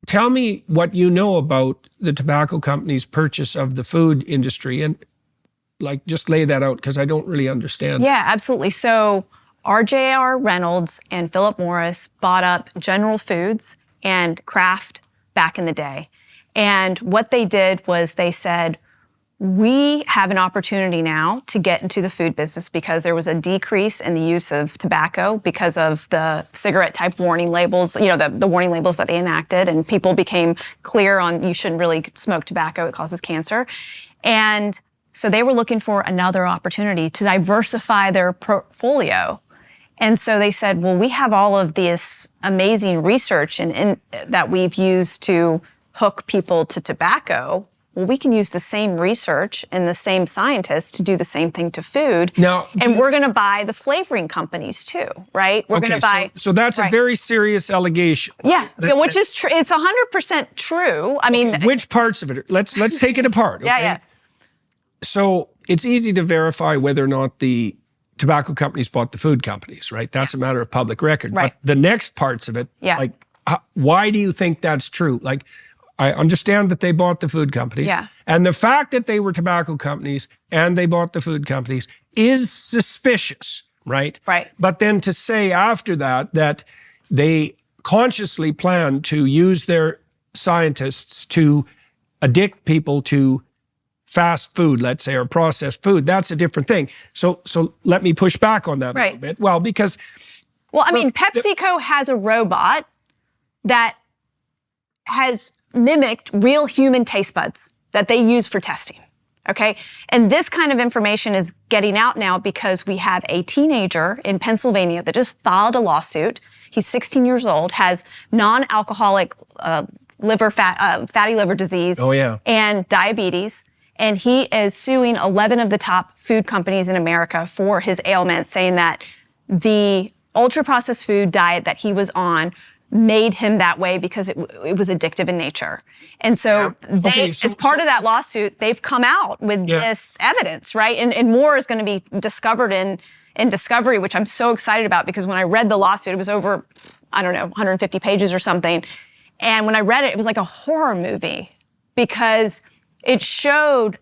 tell me what you know about the tobacco company's purchase of the food industry, and like just lay that out because I don't really understand. Yeah, absolutely. So RJR Reynolds and Philip Morris bought up General Foods and Kraft back in the day. And what they did was they said, we have an opportunity now to get into the food business because there was a decrease in the use of tobacco because of the cigarette type warning labels, the warning labels that they enacted, and people became clear on you shouldn't really smoke tobacco, it causes cancer. And so they were looking for another opportunity to diversify their portfolio. And so they said, well, we have all of this amazing research that we've used to hook people to tobacco. Well, we can use the same research and the same scientists to do the same thing to food. Now, and we're going to buy the flavoring companies too, right? We're going to buy. So that's a very serious allegation. Yeah, which is true. It's 100% true. I mean, which parts of it? Let's take it apart. Okay? Yeah. So it's easy to verify whether or not the tobacco companies bought the food companies, right? That's a matter of public record. Right. But the next parts of it, like, why do you think that's true? Like, I understand that they bought the food companies. Yeah. And the fact that they were tobacco companies and they bought the food companies is suspicious, right? Right. But then to say after that they consciously planned to use their scientists to addict people to fast food, let's say, or processed food, that's a different thing. So let me push back on that a little bit. Well, because... Well, I mean, PepsiCo has a robot that has mimicked real human taste buds that they use for testing, okay? And this kind of information is getting out now because we have a teenager in Pennsylvania that just filed a lawsuit. He's 16 years old, has non-alcoholic fatty liver disease and diabetes, and he is suing 11 of the top food companies in America for his ailments, saying that the ultra-processed food diet that he was on made him that way because it was addictive in nature. And so as part of that lawsuit, they've come out with this evidence, right? And more is going to be discovered in Discovery, which I'm so excited about because when I read the lawsuit, it was over, 150 pages or something. And when I read it, it was like a horror movie because it showed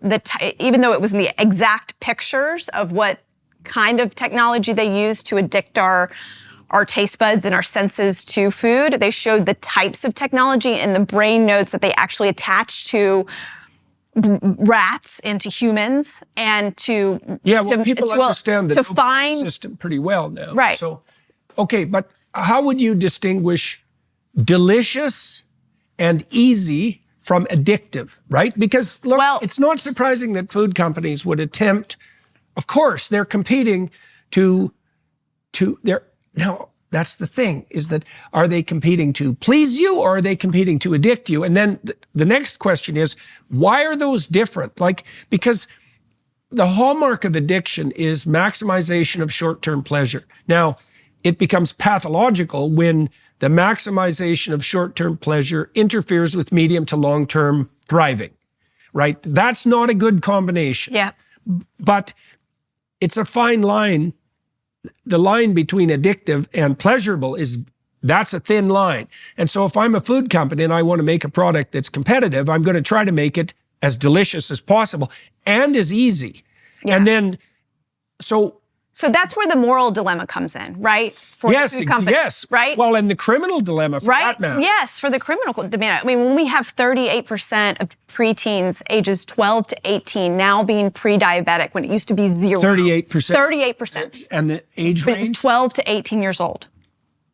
even though it was in the exact pictures of what kind of technology they use to addict our taste buds and our senses to food. They showed the types of technology and the brain nodes that they actually attach to rats and to humans and to... Yeah, well, people understand the find system pretty well now. Right. So, okay, but how would you distinguish delicious and easy from addictive, right? Because look, it's not surprising that food companies would attempt, of course, they're competing Now, that's the thing, is that are they competing to please you or are they competing to addict you? And then the next question is, why are those different? Like, because the hallmark of addiction is maximization of short-term pleasure. Now, it becomes pathological when the maximization of short-term pleasure interferes with medium to long-term thriving, right? That's not a good combination. Yeah. But it's a fine line. The line between addictive and pleasurable that's a thin line. And so if I'm a food company and I want to make a product that's competitive, I'm going to try to make it as delicious as possible and as easy. Yeah. And then, so that's where the moral dilemma comes in, right? For the food company, right? Well, and the criminal dilemma for that matter. Yes, for the criminal dilemma. I mean, when we have 38% of preteens ages 12 to 18 now being pre-diabetic when it used to be 0. 38%? 38%. And the age range? 12 to 18 years old.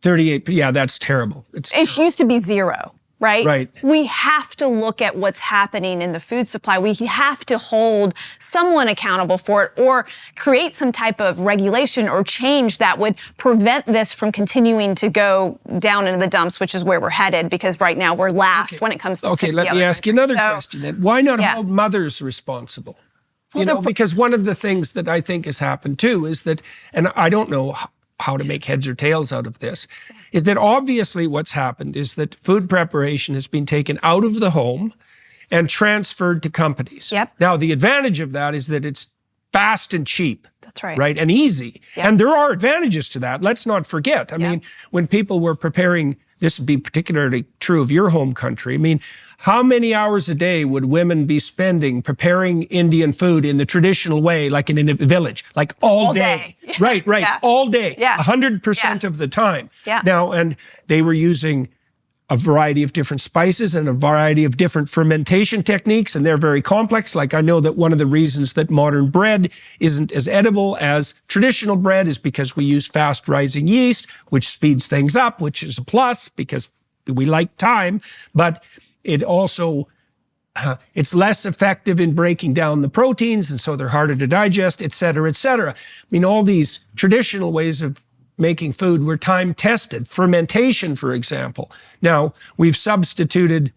38, yeah, that's terrible. It used to be 0. Right? Right. We have to look at what's happening in the food supply. We have to hold someone accountable for it or create some type of regulation or change that would prevent this from continuing to go down into the dumps, which is where we're headed because right now we're last when it comes to 60 let me ask you another question then. Why not hold mothers responsible? Because one of the things that I think has happened too is that, and I don't know how to make heads or tails out of this, is that obviously what's happened is that food preparation has been taken out of the home and transferred to companies. Yep. Now, the advantage of that is that it's fast and cheap. That's right. Right? And easy. Yep. And there are advantages to that. Let's not forget. I mean, when people were preparing this would be particularly true of your home country. I mean, how many hours a day would women be spending preparing Indian food in the traditional way, like in a village, like all day? Right, Yeah. all day, Yeah. 100% of the time. Yeah. Now, and they were using a variety of different spices and a variety of different fermentation techniques, and they're very complex. Like, I know that one of the reasons that modern bread isn't as edible as traditional bread is because we use fast rising yeast, which speeds things up, which is a plus because we like time, but it also, it's less effective in breaking down the proteins, and so they're harder to digest, et cetera, et cetera. I mean, all these traditional ways of making food were time tested. Fermentation, for example. Now, we've substituted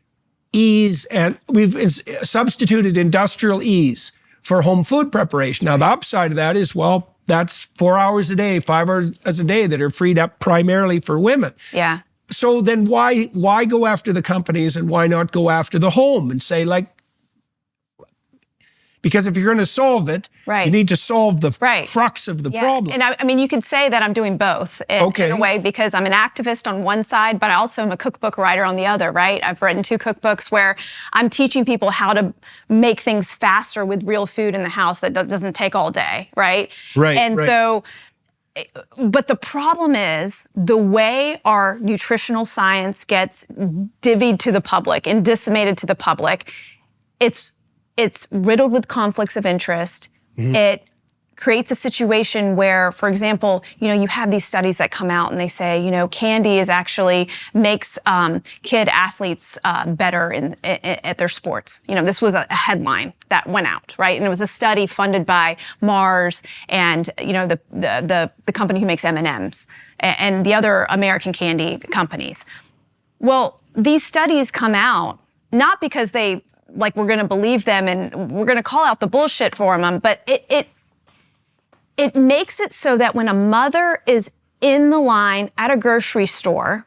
ease and we've substituted industrial ease for home food preparation. Now, the upside of that is, well, that's 4 hours a day, 5 hours a day that are freed up primarily for women. Yeah. So then why go after the companies and why not go after the home and say, like, because if you're going to solve it, you need to solve the crux of the problem. And I mean, you could say that I'm doing both in a way, because I'm an activist on one side, but I also am a cookbook writer on the other, right? I've written 2 cookbooks where I'm teaching people how to make things faster with real food in the house that doesn't take all day, right? So, but the problem is the way our nutritional science gets divvied to the public and disseminated to the public, it's riddled with conflicts of interest. It creates a situation where, for example, you have these studies that come out and they say, candy is actually makes kid athletes better at their sports. This was a headline that went out, right? And it was a study funded by Mars and the company who makes M&Ms and the other American candy companies. Well, these studies come out not because we're going to believe them and we're going to call out the bullshit for them, but it makes it so that when a mother is in the line at a grocery store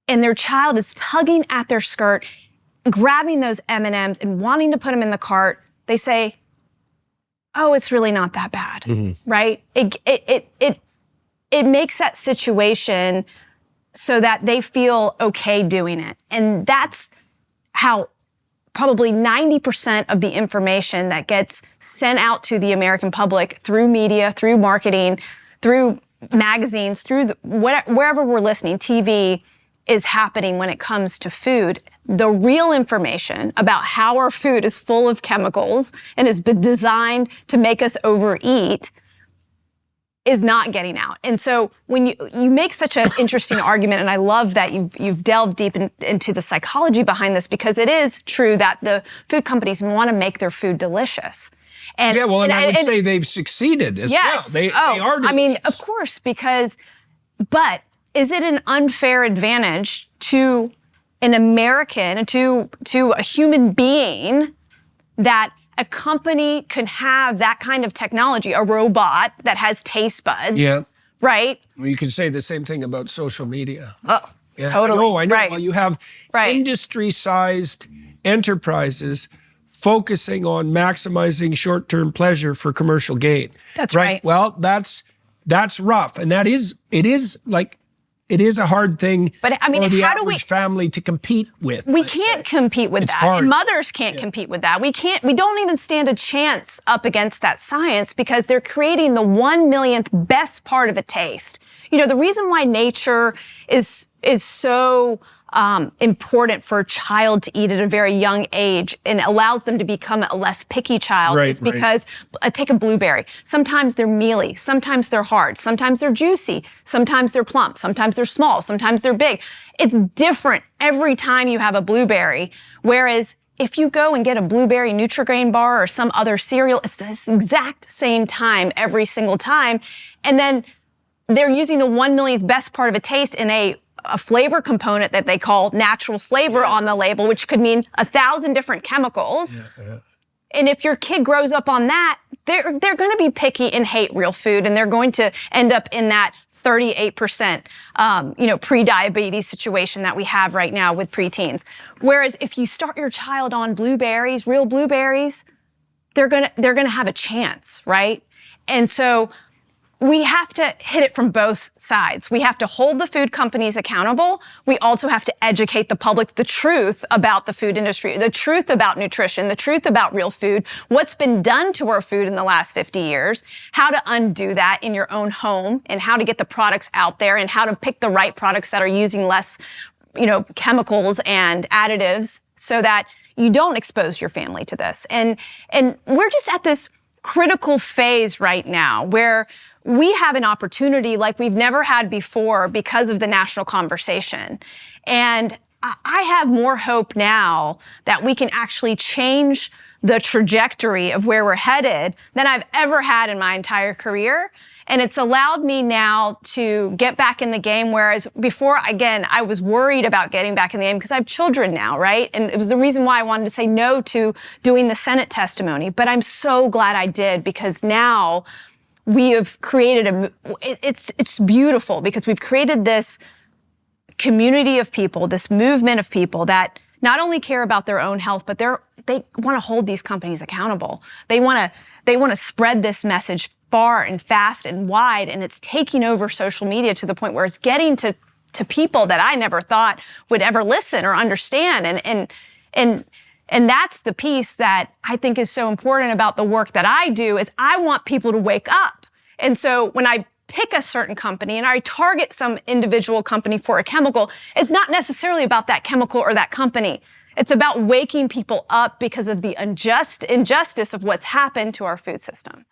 and their child is tugging at their skirt, grabbing those M&Ms and wanting to put them in the cart, they say, "Oh, it's really not that bad," right? It makes that situation so that they feel okay doing it, and that's how probably 90% of the information that gets sent out to the American public through media, through marketing, through magazines, through wherever we're listening, TV, is happening when it comes to food. The real information about how our food is full of chemicals and has been designed to make us overeat is not getting out. And so when you make such an interesting argument, and I love that you've delved deep into the psychology behind this, because it is true that the food companies want to make their food delicious. And I would say they've succeeded as well. They are delicious. I mean, of course, but is it an unfair advantage to an American, to a human being, that a company can have that kind of technology, a robot that has taste buds, right? Well, you can say the same thing about social media. Oh, totally. Oh, I know. Right. Well, you have industry-sized enterprises focusing on maximizing short-term pleasure for commercial gain. That's right. Well, that's rough, and it is a hard thing for the average family to compete with. We can't compete with that. Hard. And mothers can't compete with that. We don't even stand a chance up against that science, because they're creating the 1/1,000,000th best part of a taste. The reason why nature is so important for a child to eat at a very young age and allows them to become a less picky child is because, take a blueberry. Sometimes they're mealy, sometimes they're hard, sometimes they're juicy, sometimes they're plump, sometimes they're small, sometimes they're big. It's different every time you have a blueberry. Whereas if you go and get a blueberry Nutri-Grain bar or some other cereal, it's the exact same time every single time. And then they're using the 1/1,000,000th best part of a taste in a flavor component that they call natural flavor on the label, which could mean 1,000 different chemicals. And if your kid grows up on that, they're going to be picky and hate real food, and they're going to end up in that 38%, pre-diabetes situation that we have right now with preteens. Whereas if you start your child on blueberries, real blueberries, they're going to have a chance, right? And so we have to hit it from both sides. We have to hold the food companies accountable. We also have to educate the public the truth about the food industry, the truth about nutrition, the truth about real food, what's been done to our food in the last 50 years, how to undo that in your own home, and how to get the products out there, and how to pick the right products that are using less, chemicals and additives so that you don't expose your family to this. And we're just at this critical phase right now where we have an opportunity like we've never had before because of the national conversation. And I have more hope now that we can actually change the trajectory of where we're headed than I've ever had in my entire career. And it's allowed me now to get back in the game, whereas before, again, I was worried about getting back in the game because I have children now, right? And it was the reason why I wanted to say no to doing the Senate testimony. But I'm so glad I did, because now we have created it's beautiful, because we've created this community of people, this movement of people that not only care about their own health, but they want to hold these companies accountable. They want to spread this message far and fast and wide, and it's taking over social media to the point where it's getting to people that I never thought would ever listen or understand. And that's the piece that I think is so important about the work that I do, is I want people to wake up. And so when I pick a certain company and I target some individual company for a chemical, it's not necessarily about that chemical or that company. It's about waking people up because of the injustice of what's happened to our food system.